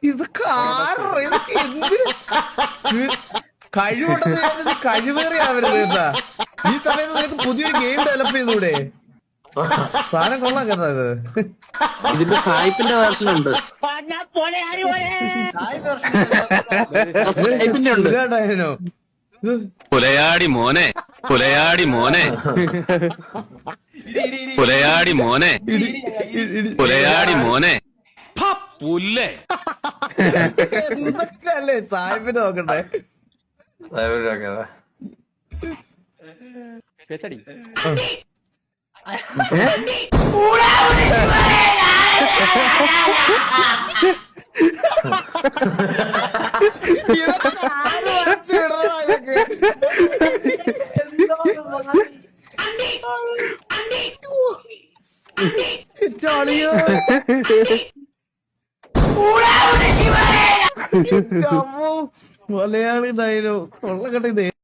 ഇതൊക്കെ ഇതൊക്കെ കഴിവുണ്ടെന്ന് കഴിവേറിയാവരുത് കേട്ടാ. ഈ സമയത്ത് നിനക്ക് പുതിയൊരു ഗെയിം ഡെവലപ്പ് ചെയ്തൂടെ? സാധനം കൊള്ളാൻ കേട്ടാ ഇത്. ഇതിന്റെ സായിപ്പിന്റെ വേർഷൻ ഉണ്ട്. പുലയാടി മോനെ പുലയാടി മോനെ പുലയാടി മോനെ പുലയാടി മോനെ പുല്ലേ. ഇതൊക്കെ അല്ലേ സാഹിബിന് നോക്കണ്ടേ? മലയാളി കൊള്ളക്കട്ടെ.